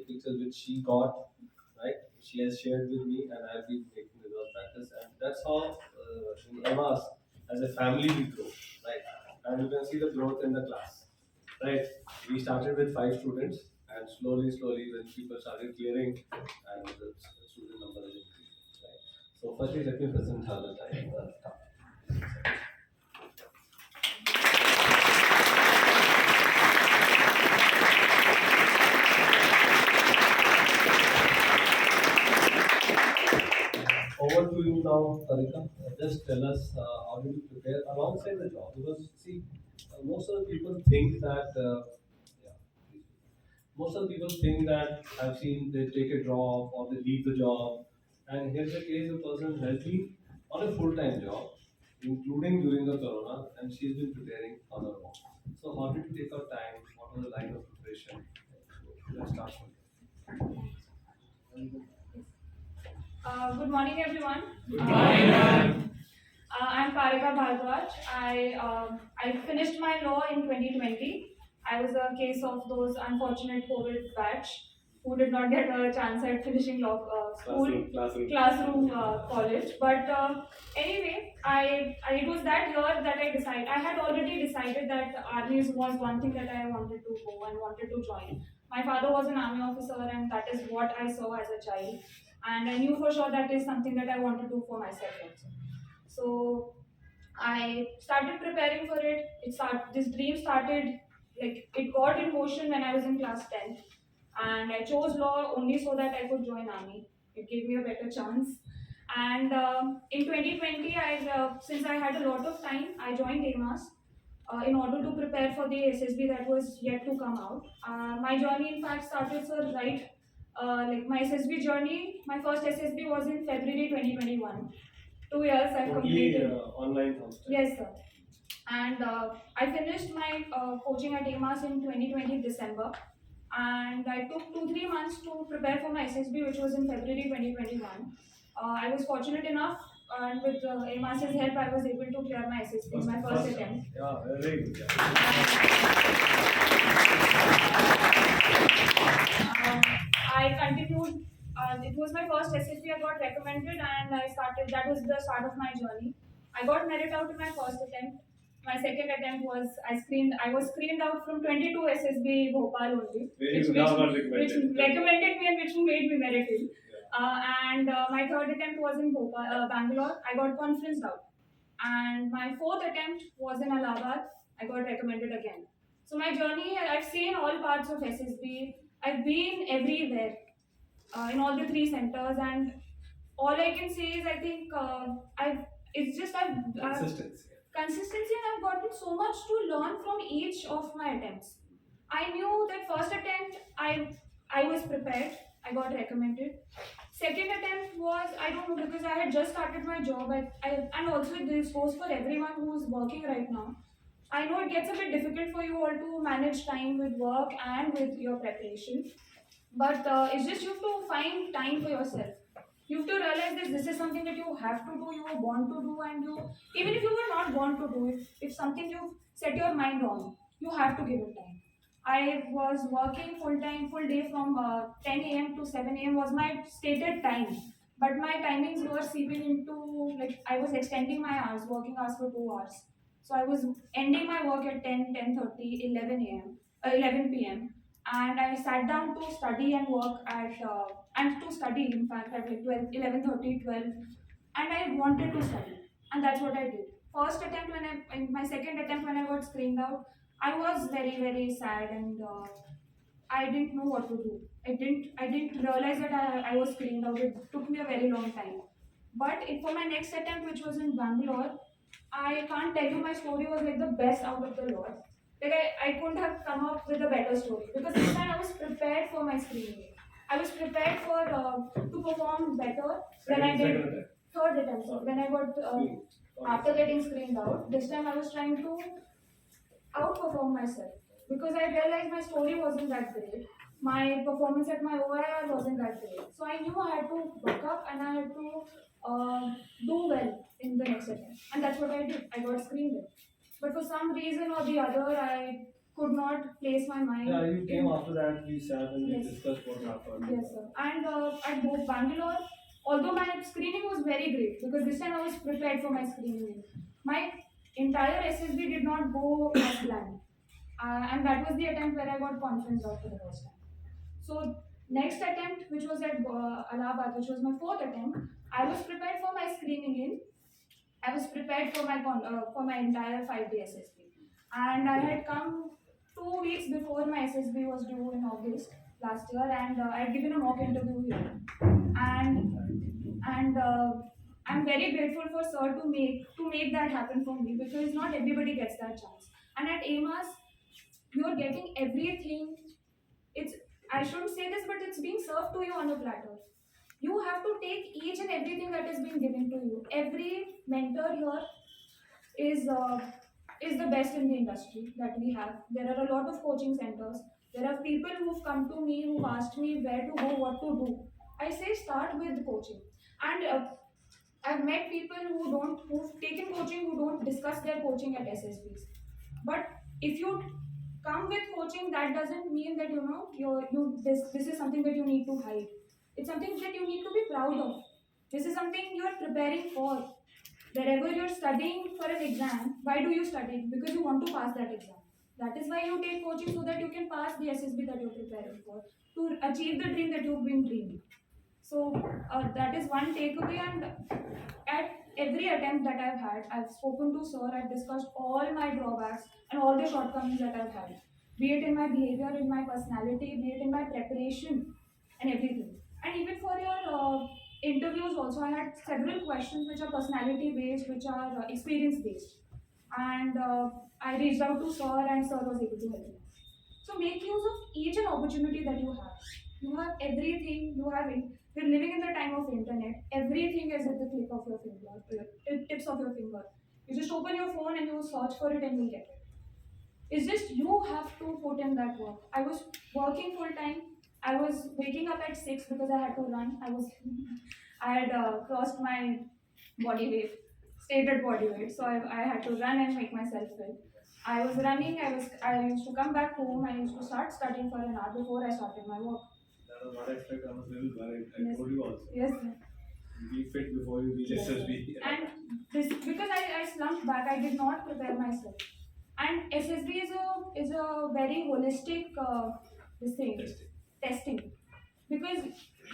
pixel which she got, right? She has shared with me, and I've been making the practice, and that's how in Emas as a family we grow, right? And you can see the growth in the class, right? We started with 5 students, and slowly, when people started clearing, and the student number is increasing, right? So, firstly, let me present her the time. Over to you now, Parika. Just tell us how did you prepare alongside the job? Because see, most of the people think that yeah, most of the people think that I've seen they take a drop or they leave the job, and here's the case: a person has been on a full-time job, including during the corona, and she's been preparing on her own. So how did you take her time? What was the line of preparation? Let's start Good morning, everyone. Good morning, ma'am. I'm Parika Bhardwaj. I finished my law in 2020. I was a case of those unfortunate COVID batch who did not get a chance at finishing law school, classroom college. But anyway, it was that year that I decided. I had already decided that armies was one thing that I wanted to go and wanted to join. My father was an army officer, and that is what I saw as a child. And I knew for sure that is something that I want to do for myself also. So I started preparing for it. This dream started, like, it got in motion when I was in class 10th, and I chose law only so that I could join army. It gave me a better chance. And in 2020, since I had a lot of time, I joined AMAS in order to prepare for the SSB that was yet to come out. My journey, in fact, started, sir, right. Like, my SSB journey, my first SSB was in February 2021. 2 years I've completed. Online hostel. Yes, sir. And I finished my coaching at AMAS in 2020 December, and I took 2-3 months to prepare for my SSB, which was in February 2021. I was fortunate enough, and with AMAS's help, I was able to clear my SSB in my first attempt. Yeah, very good. Yeah. I continued. It was my first SSB. I got recommended, and I started. That was the start of my journey. I got merit out in my first attempt. My second attempt was I was screened out from 22 SSB Bhopal only, which recommended me and which made me merited. And my third attempt was in Bangalore. I got conferenced out, and my fourth attempt was in Allahabad. I got recommended again. So my journey, I've seen all parts of SSB. I've been everywhere in all the three centers, and all I can say is I think I've it's just Consistency. consistency, and I've gotten so much to learn from each of my attempts. I knew that first attempt I was prepared. I got recommended. Second attempt was, I don't know, because I had just started my job. And also this goes for everyone who's working right now. I know it gets a bit difficult for you all to manage time with work and with your preparation, but it's just you have to find time for yourself. You have to realize that this is something that you have to do, you want to do, and you, even if you were not want to do it, if something you've set your mind on, you have to give it time. I was working full time, full day from 10 a.m. to 7 a.m. was my stated time. But my timings were seeping into, like, I was extending my hours, working hours for 2 hours. So I was ending my work at 10, 10:30, 11 a.m., 11 p.m. And I sat down to study and work and to study, in fact, at like 12, 11:30, 12. And I wanted to study. And that's what I did. First attempt, in my second attempt when I got screened out, I was very, very sad, and I didn't know what to do. I didn't realize that I was screened out. It took me a very long time. But for my next attempt, which was in Bangalore, I can't tell you, my story was like the best out of the lot. Like, I couldn't have come up with a better story, because this time I was prepared for my screening. I was prepared for to perform better than I did third attempt. So when I got after getting screened out, this time I was trying to outperform myself, because I realized my story wasn't that great. My performance at my OIR wasn't that great. So I knew I had to work up, and I had to do well in the next attempt. And that's what I did. I got screened in. But for some reason or the other, I could not place my mind. Yeah, you came after that, we sat and we Yes. discussed what happened. Yes, sir. And at both Bangalore, although my screening was very great because this time I was prepared for my screening, my entire SSB did not go as planned. And that was the attempt where I got conference out for the first time. So next attempt, which was at Allahabad, which was my fourth attempt, I was prepared for my screening in. I was prepared for for my entire 5 day SSB, and I had come 2 weeks before my SSB was due in August last year, and I had given a mock interview here, and I'm very grateful for sir to make that happen for me because not everybody gets that chance. And at AMAS, you're getting everything. It's I shouldn't say this, but it's being served to you on a platter. You have to take each and everything that is being given to you. Every mentor here is uh, is the best in the industry that we have. There are a lot of coaching centers. There are people who've come to me who've asked me where to go, what to do. I say start with coaching, and I've met people who've taken coaching who don't discuss their coaching at SSBs. But if you come with coaching, that doesn't mean that this is something that you need to hide. It's something that you need to be proud of. This is something you are preparing for. Wherever you're studying for an exam, why do you study? Because you want to pass that exam. That is why you take coaching so that you can pass the SSB that you're preparing for, to achieve the dream that you've been dreaming. So that is one takeaway. And at every attempt that I've had, I've spoken to sir, I've discussed all my drawbacks and all the shortcomings that I've had, be it in my behavior, in my personality, be it in my preparation, and everything. And even for your interviews, also, I had several questions which are personality based, which are experience based. And I reached out to sir, and sir was able to help me. So make use of each and opportunity that you have. You have everything. We're living in the time of internet. Everything is at the click of your finger, tips of your finger. You just open your phone and you search for it and you'll get it. It's just you have to put in that work. I was working full time. I was waking up at 6 because I had to run. I had crossed my body weight, stated body weight, so I had to run and make myself fit. I was running. I used to come back home. I used to start studying for an hour before I started my work. That was what I expected. I was a little worried. I Yes. told you also. Yes. Be fit before you reach Yes. SSB. And this because I slumped back. I did not prepare myself. And SSB is a very holistic this thing Testing. testing, because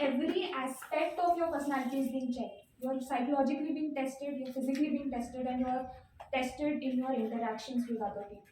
every aspect of your personality is being checked. You're psychologically being tested, you're physically being tested, and you're tested in your interactions with other people.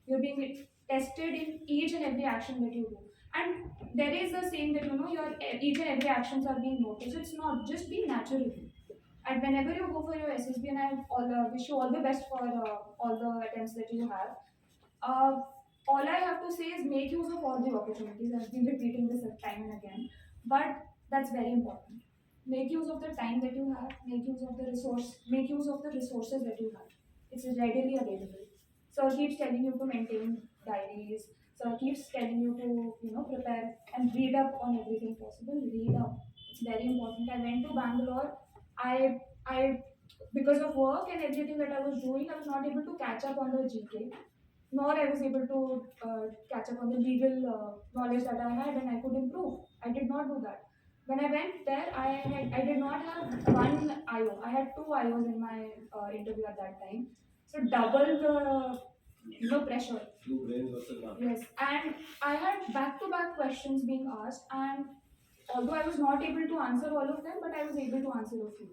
You're being tested in each and every action that you do. And there is a saying that your each and every actions are being noticed. It's not just be natural. And whenever you go for your SSB, and wish you all the best for all the attempts that you have. Uh, all I have to say is make use of all the opportunities. I've been repeating this time and again, but that's very important. Make use of the time that you have. Make use of the resource. Make use of the resources that you have. It's readily available. So keeps telling you to maintain diaries. So keeps telling you to prepare and read up on everything possible. Read up. It's very important. I went to Bangalore. I because of work and everything that I was doing, I was not able to catch up on the GK, nor I was able to catch up on the legal knowledge that I had, and I could improve. I did not do that. When I went there, I did not have one IO. I had two IOs in my interview at that time. So double the pressure. Two brains versus one. Yes, and I had back-to-back questions being asked, and although I was not able to answer all of them, but I was able to answer a few.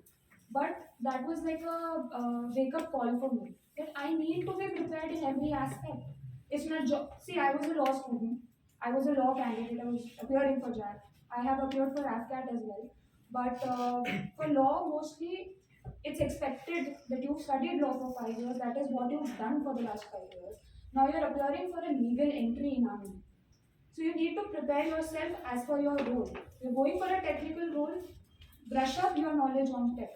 But that was like a wake-up call for me that I need to be prepared in every aspect. It's not see, I was a law student. I was a law candidate. I was appearing for JAG. I have appeared for AFCAT as well. But for law, mostly it's expected that you've studied law for 5 years. That is what you've done for the last 5 years. Now you're appearing for a legal entry in army. So you need to prepare yourself as per your role. You're going for a technical role, brush up your knowledge on tech.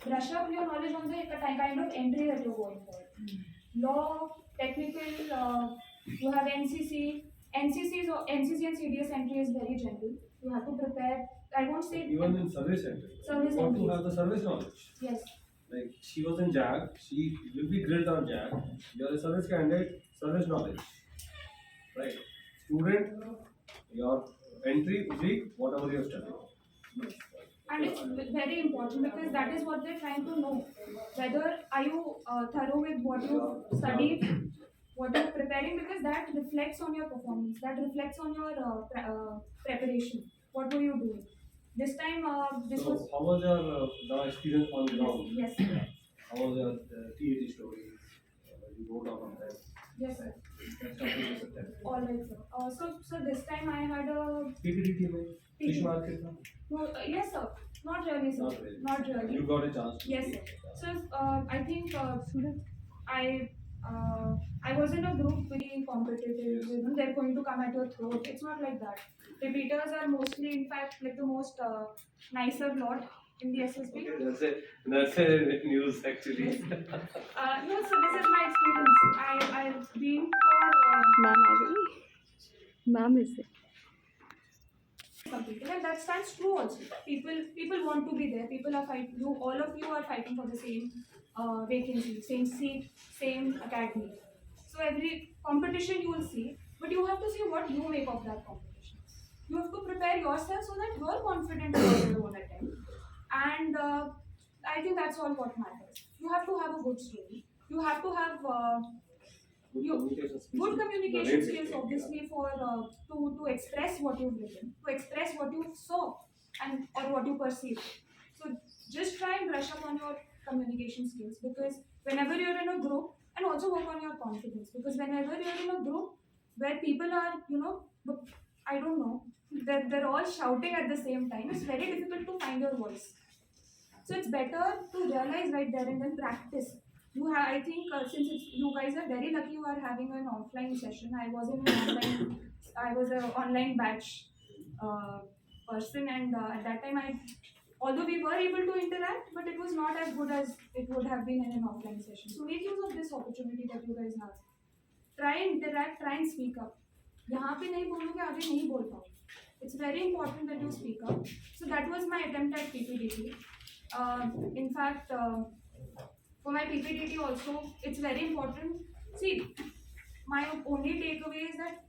Brush up your knowledge on the kind of entry that you're going for. Law, technical, you have NCC. NCC and CDS entry is very general. You have to prepare. I won't say Even in service center. Service you want entry. to have the service knowledge. Yes. Like she was in JAG, she will be grilled on JAG. You're a service candidate, service knowledge. right? Student, your entry will be whatever you have studied. And it's very important because that is what they're trying to know. Whether are you thorough with what you studied, what you're preparing, because that reflects on your performance, that reflects on your preparation. What were you doing? This time, this So, was. how was your the experience on ground? Yes, yes. How was your TAT stories? You wrote out on that. Yes, sir. That's something to September. All right, sir. So this time I had a PPDT में fish market था? no, yes, sir. Not really, sir. Not really. Not really. You got a chance. To Yes, speak. sir. So I think I I was in a group very competitive. You know, they're going to come at your throat. It's not like that. Repeaters are mostly, in fact, like the most nicer lot in the SSB. Okay, that's a news actually. Yes. No, so this is my experience. I've been for ma'am आ गई ma'am इसे something, and that stands true also. People want to be there. People are fighting. You, all of you are fighting for the same vacancy, same seat, same academy. So every competition you will see, but you have to see what you make of that competition. You have to prepare yourself so that you are confident about your own attempt, and I think that's all what matters. You have to have a good story. You have to have good communication skills, obviously, for to express what you've written, to express what you saw, and or what you perceive. So just try and brush up on your communication skills, because whenever you're in a group, and also work on your confidence, because whenever you're in a group where people are, I don't know, they're all shouting at the same time, it's very difficult to find your voice. So it's better to realize right there and then practice. I think since you guys are very lucky, you are having an offline session. I was in an online, I was an online batch person, and at that time, although we were able to interact, but it was not as good as it would have been in an offline session. So make use of this opportunity that you guys have. Try and interact, try and speak up. यहाँ पे नहीं बोलोगे आगे नहीं बोल पाओगे. It's very important that you speak up. So that was my attempt at PPDT. In fact, for my PPDT also, it's very important. See, my only takeaway is that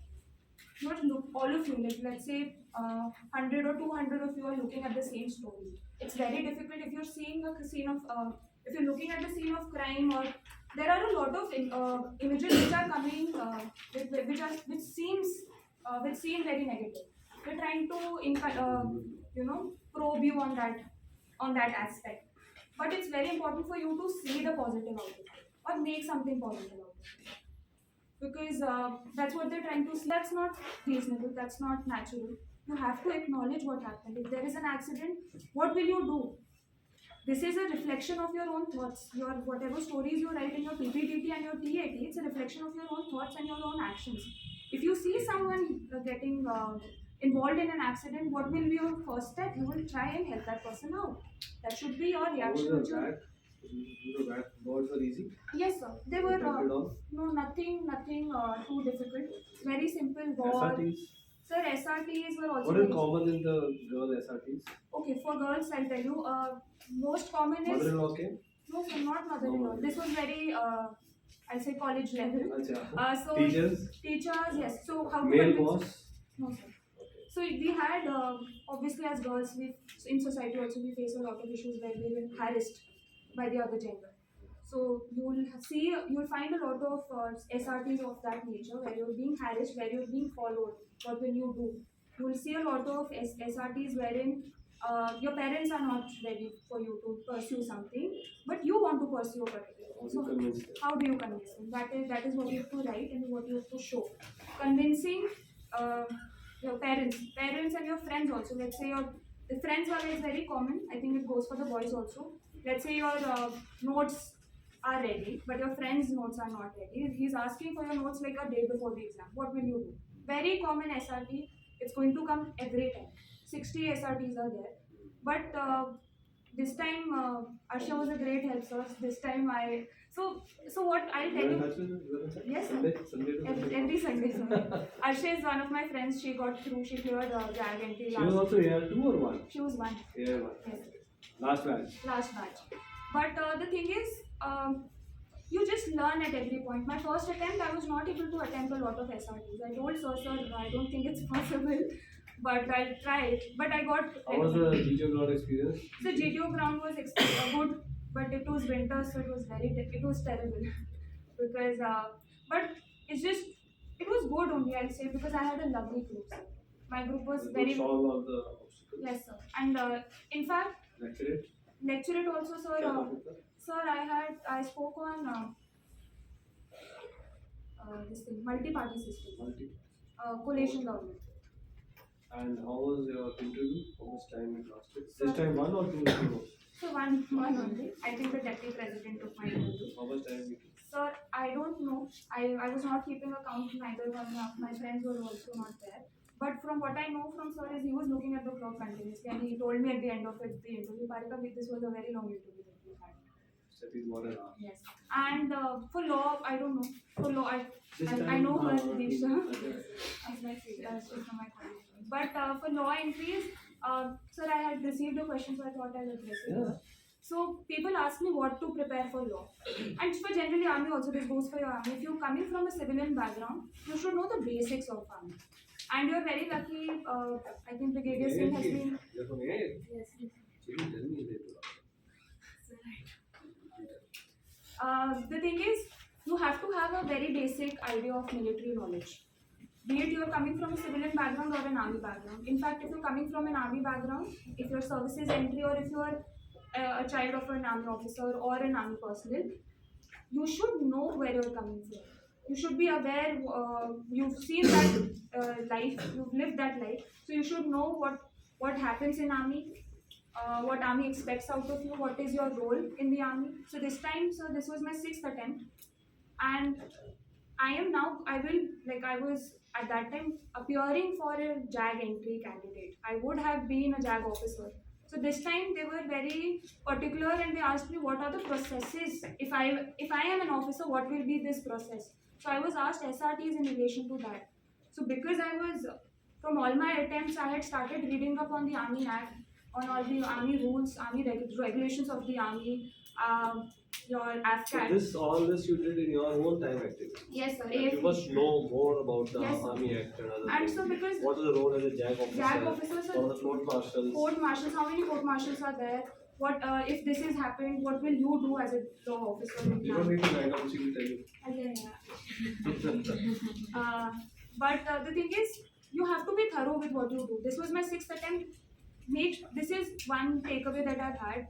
not look all of you, like let's say 100 or 200 of you are looking at the same story. It's very difficult if you're seeing a scene of, if you're looking at the scene of crime, or there are a lot of images which are coming, which seem very negative. We're trying to, probe you on that aspect. But it's very important for you to see the positive out of it, or make something positive out of it. Because that's what they're trying to see. That's not reasonable, that's not natural. You have to acknowledge what happened. If there is an accident, what will you do? This is a reflection of your own thoughts. Your whatever stories you write in your PPDT and your TAT, it's a reflection of your own thoughts and your own actions. If you see someone getting involved in an accident, what will be your first step? You will try and help that person out. That should be your reaction. Words were easy. Yes, sir. They were nothing too difficult. Very simple war. SRTs. Sir, SRTs were also. What is common in the girl SRTs? Okay, for girls, I'll tell you. Most common is. Mother-in-law came? No, sir, not mother-in-law. This was very, I'll say college level. So teachers? Teachers, yes. So how male boss? No, sir. So we had, obviously as girls, in society also we face a lot of issues where we're harassed by the other gender. So you'll find a lot of SRTs of that nature, where you're being harassed, where you're being followed. What will you do? You will see a lot of SRTs wherein your parents are not ready for you to pursue something, but you want to pursue a particular thing. So how do you convince them? That is what you have to write and what you have to show. Convincing your parents and your friends also. Let's say the friends one is very common. I think it goes for the boys also. Let's say your notes are ready, but your friend's notes are not ready. He's asking for your notes like a day before the exam. What will you do? Very common SRT. It's going to come every time. 60 SRTs are there. But this time, Arsha was a great help source. This time So what I'll tell you. Yes, Sunday every Sunday. Arsha is one of my friends. She got through. She cleared JAG entry She was also here 2 or 1? She was 1. Here 1. Yes. Last batch. But the thing is, you just learn at every point. My first attempt, I was not able to attempt a lot of SRTs. I told sir, I don't think it's possible, but I'll try it. But I got. How was the GTO ground experience? The GTO ground was good, but it was winter, so it was it was terrible because. But it's just it was good only, I'll say, because I had a lovely group. Sir. My group was very. Solve all the obstacles. Yes, sir. And in fact, Lecture it. also, sir. Sir, I spoke on this thing, multi-party system, coalition government. And how was your interview? How much time it lasted? This time one or two interviews? So one only. I think the deputy president took my interview. How much time it took? Sir, I don't know. I was not keeping account. Neither one of my friends were also not there. But from what I know from sir is he was looking at the clock continuously and he told me at the end of it, the interview, Parika, this was a very long interview that we had. That is 1 hour. Yes. And for law, I don't know. For law, I know her, Disha. As my she's from my college. But for law entries, sir, I had received a question, so I thought I would address it. Yeah. So people ask me what to prepare for law. And for generally army also, this goes for your army. If you're coming from a civilian background, you should know the basics of army. And you're very lucky, I think Brigadier Singh has been... You're from here? Yes. Tell me later. The thing is, you have to have a very basic idea of military knowledge. Be it you're coming from a civilian background or an army background. In fact, if you're coming from an army background, if your services entry or if you're a child of an army officer or an army personnel, you should know where you're coming from. You should be aware, you've seen that life, you've lived that life, so you should know what happens in army, what army expects out of you, what is your role in the army. So this time, so this was my 6th attempt, and I was at that time appearing for a JAG entry candidate. I would have been a JAG officer. So this time they were very particular and they asked me what are the processes. If I am an officer, what will be this process? So I was asked SRTs in relation to that. So because I was, from all my attempts, I had started reading up on the Army Act, on all the Army rules, Army regulations of the Army, your AFCAT. So all this you did in your own time activity. Yes, sir. You must know more about the Yes, Army Act and other and things. so because What is the role as a JAG officer? JAG officers or the court marshals? Court marshals, how many court marshals are there? What if this is happened? What will you do as a law officer? You don't need to write down, she will tell you. Again, but the thing is, you have to be thorough with what you do. This was my 6th attempt. This is one takeaway that I've had.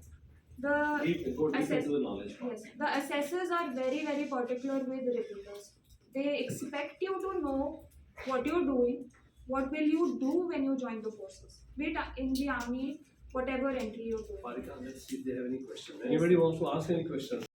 Go deep into the knowledge. Yes, the assessors are very, very particular with the repeaters. They expect you to know what you're doing, what will you do when you join the forces. Be it in the army, whatever entry you're doing. Parika, let's see if they have any questions. Anybody wants to ask any questions?